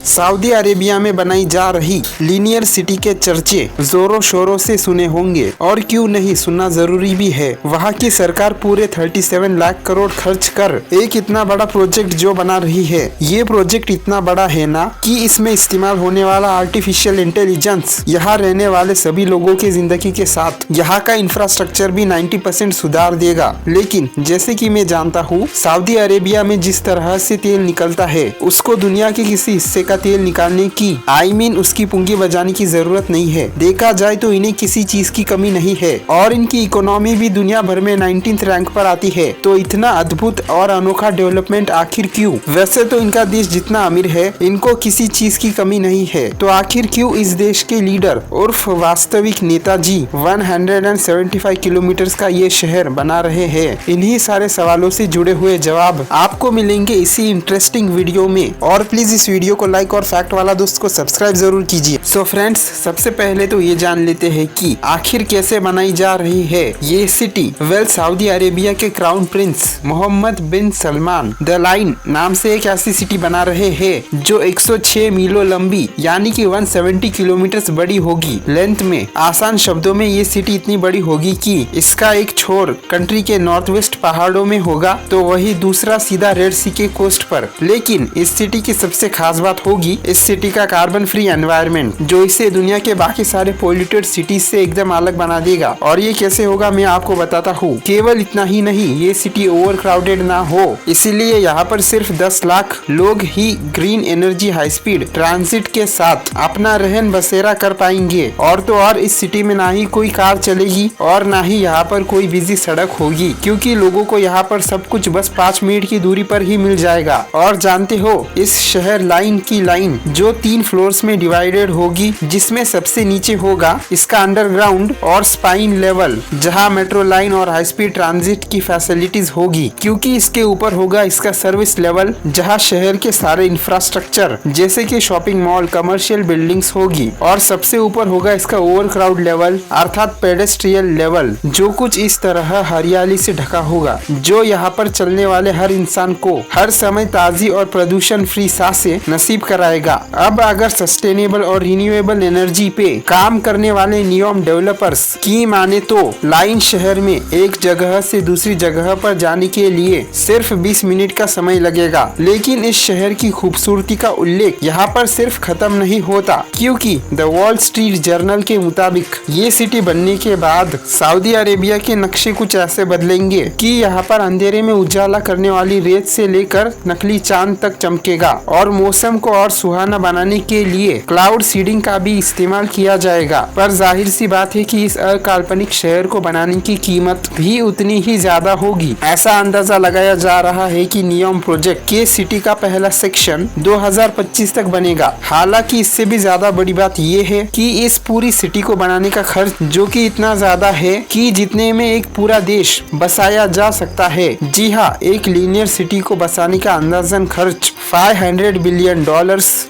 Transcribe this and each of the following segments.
Saudi Arabia में बनाई जा रही लीनियर सिटी के चर्चे जोरों शोरों से सुने होंगे और क्यों नहीं सुनना जरूरी भी है। वहाँ की सरकार पूरे 37 लाख करोड़ खर्च कर एक इतना बड़ा प्रोजेक्ट जो बना रही है। ये प्रोजेक्ट इतना बड़ा है ना कि इसमें इस्तेमाल होने वाला आर्टिफिशियल इंटेलिजेंस यहाँ रहने वाले सभी लोगों की जिंदगी के साथ यहाँ का इंफ्रास्ट्रक्चर भी 90% सुधार देगा। लेकिन जैसे कि मैं जानता हूँ, सऊदी अरेबिया में जिस तरह से तेल निकलता है उसको दुनिया के किसी हिस्से का तेल निकालने की उसकी पुंगी बजाने की जरूरत नहीं है। देखा जाए तो इन्हें किसी चीज की कमी नहीं है और इनकी इकोनॉमी भी दुनिया भर में 19th रैंक पर आती है। तो इतना अद्भुत और अनोखा डेवलपमेंट आखिर क्यों? वैसे तो इनका देश जितना अमीर है, इनको किसी चीज की कमी नहीं है। तो आखिर क्यों इस देश के लीडर उर्फ वास्तविक नेताजी 175 किलोमीटर का ये शहर बना रहे हैं? इन्हीं सारे सवालों से जुड़े हुए जवाब आपको मिलेंगे इसी इंटरेस्टिंग वीडियो में। और प्लीज इस वीडियो को लाइक और फैक्ट वाला दोस्त को सब्सक्राइब जरूर कीजिए। सो फ्रेंड्स, सबसे पहले तो ये जान लेते हैं कि आखिर कैसे बनाई जा रही है ये सिटी। सऊदी अरेबिया के crown prince Mohammed bin Salman the Line नाम से एक ऐसी सिटी बना रहे हैं जो 106 मीलों लंबी यानी कि 170 किलोमीटर बड़ी होगी लेंथ में। आसान शब्दों में ये सिटी इतनी बड़ी होगी कि इसका एक छोर कंट्री के नॉर्थ वेस्ट पहाड़ों में होगा तो वही दूसरा सीधा रेड सी के कोस्ट पर। लेकिन इस सिटी की सबसे खास बात होगी इस सिटी का कार्बन फ्री एनवायरनमेंट, जो इसे दुनिया के बाकी सारे पोल्यूटेड सिटीज से एकदम अलग बना देगा। और ये कैसे होगा मैं आपको बताता हूँ। केवल इतना ही नहीं, ये सिटी ओवर क्राउडेड ना हो इसीलिए यहाँ पर सिर्फ 10 लाख लोग ही green energy high speed transit के साथ अपना रहन बसेरा कर पाएंगे। और तो और इस सिटी में ना ही कोई कार चलेगी और ना ही यहाँ पर कोई बिजी सड़क होगी, क्योंकि लोगों को यहाँ पर सब कुछ बस 5 मिनट की दूरी पर ही मिल जाएगा। और जानते हो, इस शहर लाइन की लाइन जो 3 फ्लोर्स में डिवाइडेड होगी, जिसमें सबसे नीचे होगा इसका अंडरग्राउंड और स्पाइन लेवल, जहां मेट्रो लाइन और हाई स्पीड ट्रांजिट की फैसिलिटीज होगी। क्योंकि इसके ऊपर होगा इसका सर्विस लेवल, जहां शहर के सारे इंफ्रास्ट्रक्चर जैसे कि शॉपिंग मॉल, कमर्शियल बिल्डिंग्स होगी। और सबसे ऊपर होगा इसका ओवर क्राउड लेवल अर्थात पेडेस्ट्रियल लेवल, जो कुछ इस तरह हरियाली से ढका होगा, जो यहाँ पर चलने वाले हर इंसान को हर समय ताजी और प्रदूषण फ्री सांसें नसीब कराएगा। अब अगर सस्टेनेबल और रिन्यूएबल एनर्जी पे काम करने वाले नियोम डेवलपर्स की माने तो लाइन शहर में एक जगह से दूसरी जगह पर जाने के लिए सिर्फ 20 मिनट का समय लगेगा। लेकिन इस शहर की खूबसूरती का उल्लेख यहाँ पर सिर्फ खत्म नहीं होता, क्योंकि द वॉल स्ट्रीट जर्नल के मुताबिक ये सिटी बनने के बाद सऊदी अरेबिया के नक्शे कुछ ऐसे बदलेंगे कि यहाँ पर अंधेरे में उजाला करने वाली रेत से लेकर नकली चांद तक चमकेगा। और मौसम को और सुहाना बनाने के लिए क्लाउड सीडिंग का भी इस्तेमाल किया जाएगा। पर जाहिर सी बात है कि इस अकाल्पनिक शहर को बनाने की कीमत भी उतनी ही ज्यादा होगी। ऐसा अंदाजा लगाया जा रहा है कि नियोम प्रोजेक्ट के सिटी का पहला सेक्शन 2025 तक बनेगा। हालांकि इससे भी ज्यादा बड़ी बात ये है कि इस पूरी सिटी को बनाने का खर्च जो कि इतना ज्यादा है कि जितने में एक पूरा देश बसाया जा सकता है। जी हाँ, एक लीनियर सिटी को बसाने का अंदाजन खर्च $500 बिलियन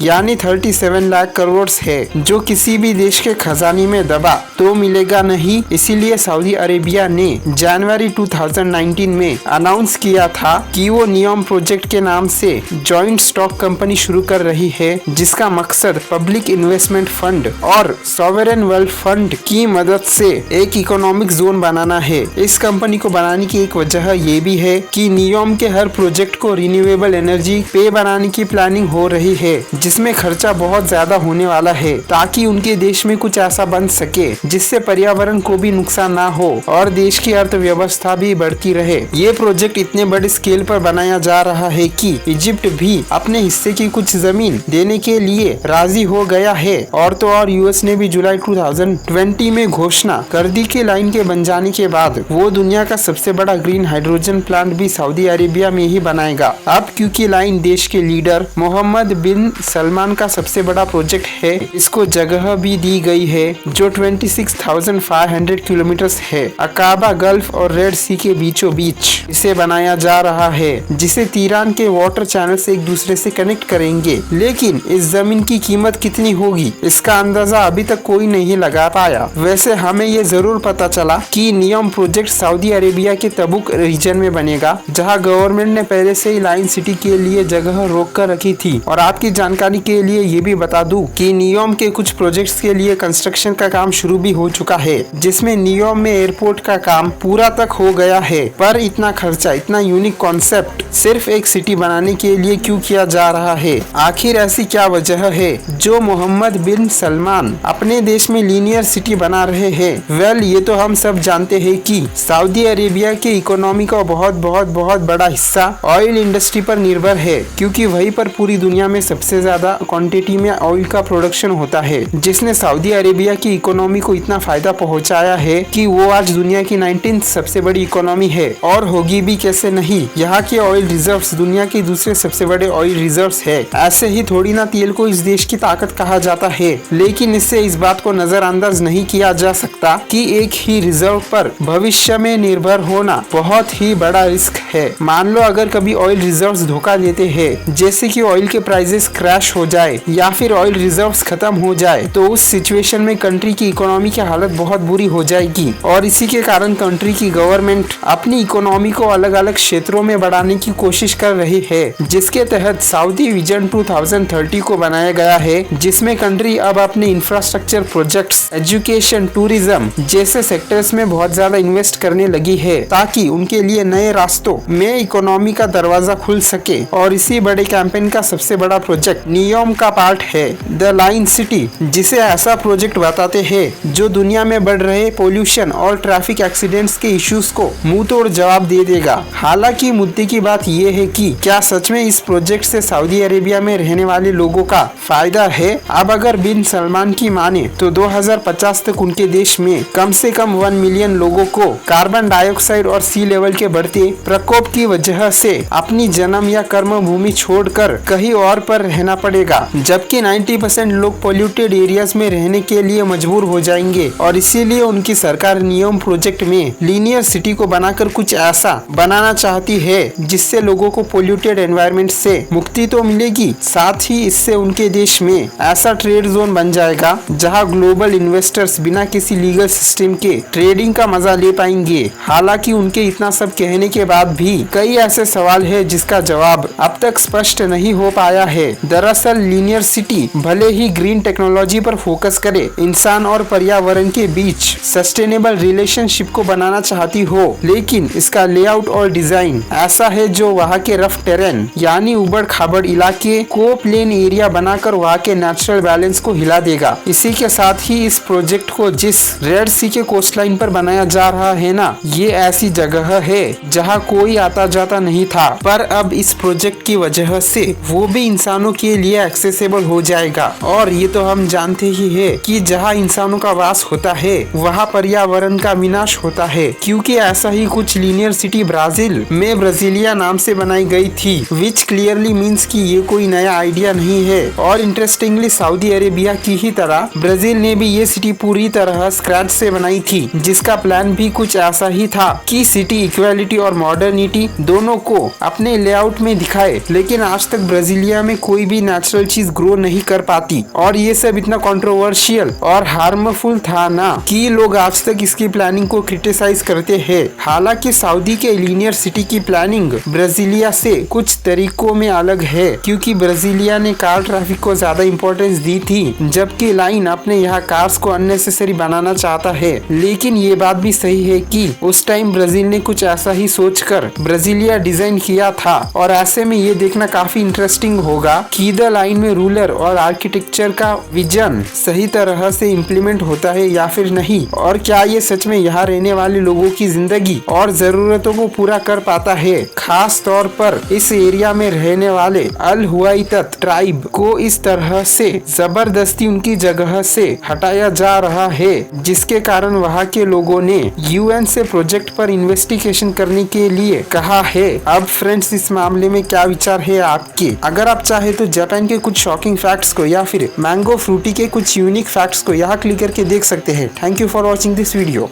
यानी 37 लाख करोड़ है, जो किसी भी देश के खजाने में दबा तो मिलेगा नहीं। इसीलिए सऊदी अरेबिया ने जनवरी 2019 में अनाउंस किया था कि वो नियोम प्रोजेक्ट के नाम से जॉइंट स्टॉक कंपनी शुरू कर रही है, जिसका मकसद पब्लिक इन्वेस्टमेंट फंड और सॉवरेन वेल्थ फंड की मदद से एक इकोनॉमिक जोन बनाना है। इस कंपनी को बनाने की एक वजह ये भी है कि नियोम के हर प्रोजेक्ट को रिन्यूएबल एनर्जी पे बनाने की प्लानिंग हो रही है, जिसमें खर्चा बहुत ज्यादा होने वाला है, ताकि उनके देश में कुछ ऐसा बन सके जिससे पर्यावरण को भी नुकसान ना हो और देश की अर्थव्यवस्था भी बढ़ती रहे। ये प्रोजेक्ट इतने बड़े स्केल पर बनाया जा रहा है कि इजिप्ट भी अपने हिस्से की कुछ जमीन देने के लिए राजी हो गया है। और तो और यूएस ने भी जुलाई 2020 में घोषणा कर दी कि लाइन के बन जाने के बाद वो दुनिया का सबसे बड़ा ग्रीन हाइड्रोजन प्लांट भी सऊदी अरेबिया में ही बनाएगा। अब क्योंकि लाइन देश के लीडर मोहम्मद बिन सलमान का सबसे बड़ा प्रोजेक्ट है, इसको जगह भी दी गई है जो 26,500 किलोमीटर है। अकाबा गल्फ और रेड सी के बीचों बीच इसे बनाया जा रहा है, जिसे तीरान के वाटर चैनल से एक दूसरे से कनेक्ट करेंगे। लेकिन इस जमीन की कीमत कितनी होगी इसका अंदाजा अभी तक कोई नहीं लगा पाया। वैसे हमें ये जरूर पता चला कि नियोम प्रोजेक्ट सऊदी अरेबिया के तबुक रीजन में बनेगा, जहां गवर्नमेंट ने पहले से ही लाइन सिटी के लिए जगह रोक कर रखी थी। और आप आपकी जानकारी के लिए ये भी बता दूं कि नियोम के कुछ प्रोजेक्ट्स के लिए कंस्ट्रक्शन का काम शुरू भी हो चुका है, जिसमें नियोम में एयरपोर्ट का काम पूरा तक हो गया है। पर इतना खर्चा, इतना यूनिक कॉन्सेप्ट सिर्फ एक सिटी बनाने के लिए क्यों किया जा रहा है? आखिर ऐसी क्या वजह है जो मोहम्मद बिन सलमान अपने देश में लीनियर सिटी बना रहे हैं? वेल, ये तो हम सब जानते हैं कि सऊदी अरेबिया के इकोनॉमी का बहुत बड़ा हिस्सा ऑयल इंडस्ट्री पर निर्भर है, क्योंकि वहीं पर पूरी दुनिया में सबसे ज्यादा क्वांटिटी में ऑयल का प्रोडक्शन होता है, जिसने सऊदी अरेबिया की इकोनॉमी को इतना फायदा पहुंचाया है कि वो आज दुनिया की 19th सबसे बड़ी इकोनॉमी है। और होगी भी कैसे नहीं, यहाँ के ऑयल रिजर्व्स दुनिया के दूसरे सबसे बड़े ऑयल रिजर्व्स है। ऐसे ही थोड़ी ना तेल को इस देश की ताकत कहा जाता है, लेकिन इससे इस बात को नजरअंदाज नहीं किया जा सकता कि एक ही रिजर्व पर भविष्य में निर्भर होना बहुत ही बड़ा रिस्क है। मान लो अगर कभी ऑयल रिजर्व्स धोखा देते हैं, जैसे कि ऑयल के प्राइसेस क्रैश हो जाए या फिर ऑयल रिजर्व्स खत्म हो जाए, तो उस सिचुएशन में कंट्री की इकोनॉमी की हालत बहुत बुरी हो जाएगी। और इसी के कारण कंट्री की गवर्नमेंट अपनी इकोनॉमी को अलग अलग क्षेत्रों में बढ़ाने की कोशिश कर रही है, जिसके तहत सऊदी विजन 2030 को बनाया गया है, जिसमें कंट्री अब अपने इंफ्रास्ट्रक्चर प्रोजेक्ट्स, एजुकेशन, टूरिज्म जैसे सेक्टर्स में बहुत ज्यादा इन्वेस्ट करने लगी है, ताकि उनके लिए नए रास्तों में इकोनॉमी का दरवाजा खुल सके। और इसी बड़े कैंपेन का सबसे बड़ा प्रोजेक्ट नियोम का पार्ट है द लाइन सिटी, जिसे ऐसा प्रोजेक्ट बताते हैं जो दुनिया में बढ़ रहे पोल्यूशन और ट्रैफिक एक्सीडेंट्स के इश्यूज को मुंह तोड़ जवाब दे देगा। हालांकि मुद्दे की बात यह है कि क्या सच में इस प्रोजेक्ट से सऊदी अरेबिया में रहने वाले लोगों का फायदा है? अब अगर बिन सलमान की माने तो 2050 तक उनके देश में कम से कम 1 मिलियन लोगों को कार्बन डाइऑक्साइड और सी लेवल के बढ़ते प्रकोप की वजह से अपनी जन्म या कर्म भूमि छोड़कर कहीं और पर रहना पड़ेगा, जबकि 90% लोग पोल्यूटेड एरियाज में रहने के लिए मजबूर हो जाएंगे। और इसीलिए उनकी सरकार नियोम प्रोजेक्ट में लीनियर सिटी को बनाकर कुछ ऐसा बनाना चाहती है जिससे लोगों को पोल्यूटेड एनवायरनमेंट से मुक्ति तो मिलेगी, साथ ही इससे उनके देश में ऐसा ट्रेड जोन बन जाएगा जहां ग्लोबल इन्वेस्टर्स बिना किसी लीगल सिस्टम के ट्रेडिंग का मजा ले पाएंगे। हालांकि उनके इतना सब कहने के बाद भी कई ऐसे सवाल है जिसका जवाब अब तक स्पष्ट नहीं हो पाया है। दरअसल लीनियर सिटी भले ही ग्रीन टेक्नोलॉजी पर फोकस करे, इंसान और पर्यावरण के बीच सस्टेनेबल रिलेशनशिप को बनाना चाहती हो, लेकिन इसका लेआउट और डिजाइन ऐसा है जो वहाँ के रफ टेरेन यानी उबड़ खाबड़ इलाके को प्लेन एरिया बनाकर वहाँ के नेचुरल बैलेंस को हिला देगा। इसी के साथ ही इस प्रोजेक्ट को जिस रेड सी के कोस्टलाइन पर बनाया जा रहा है ना, ये ऐसी जगह है जहाँ कोई आता जाता नहीं था, पर अब इस प्रोजेक्ट की वजह से वो भी इंसानों के लिए एक्सेसिबल हो जाएगा। और ये तो हम जानते ही है कि जहाँ इंसानों का वास होता है वहाँ पर्यावरण का विनाश होता है, क्योंकि ऐसा ही कुछ लीनियर सिटी ब्राजील में ब्राजीलिया नाम से बनाई गई थी, विच क्लियरली मीन्स कि ये कोई नया आइडिया नहीं है। और इंटरेस्टिंगली सऊदी अरेबिया की ही तरह ब्राजील ने भी ये सिटी पूरी तरह स्क्रैच से बनाई थी, जिसका प्लान भी कुछ ऐसा ही था कि सिटी इक्वालिटी और मॉडर्निटी दोनों को अपने लेआउट में दिखाए। लेकिन आज तक ब्राजीलिया में कोई भी नेचुरल चीज ग्रो नहीं कर पाती, और ये सब इतना कंट्रोवर्शियल और हार्मफुल था ना कि लोग आज तक इसकी प्लानिंग को क्रिटिसाइज करते हैं। हालांकि सऊदी के लीनियर सिटी की प्लानिंग ब्राजीलिया से कुछ तरीकों में अलग है, क्योंकि ब्राजीलिया ने कार ट्रैफिक को ज्यादा इंपॉर्टेंस दी थी, जबकि लाइन अपने यहाँ कार्स को अननेसेसरी बनाना चाहता है। लेकिन ये बात भी सही है कि उस टाइम ब्राजील ने कुछ ऐसा ही सोचकर ब्राजीलिया डिजाइन किया था। और ऐसे में ये देखना काफी इंटरेस्टिंग होगा कि द लाइन में रूलर और आर्किटेक्चर का विजन सही तरह से इम्प्लीमेंट होता है या फिर नहीं, और क्या ये सच में यहाँ रहने वाले लोगों की जिंदगी और जरूरतों को पूरा कर पाता है। खास तौर पर इस एरिया में रहने वाले अल हुआइतत ट्राइब को इस तरह से जबरदस्ती उनकी जगह से हटाया जा रहा है, जिसके कारण वहाँ के लोगों ने यूएन से प्रोजेक्ट पर इन्वेस्टिगेशन करने के लिए कहा है। अब फ्रेंड्स, इस मामले में क्या विचार है आपके? अगर आप चाहे तो जापान के कुछ शॉकिंग फैक्ट्स को या फिर मैंगो फ्रूटी के कुछ यूनिक फैक्ट्स को यहाँ क्लिक करके देख सकते हैं। Thank you for watching this video.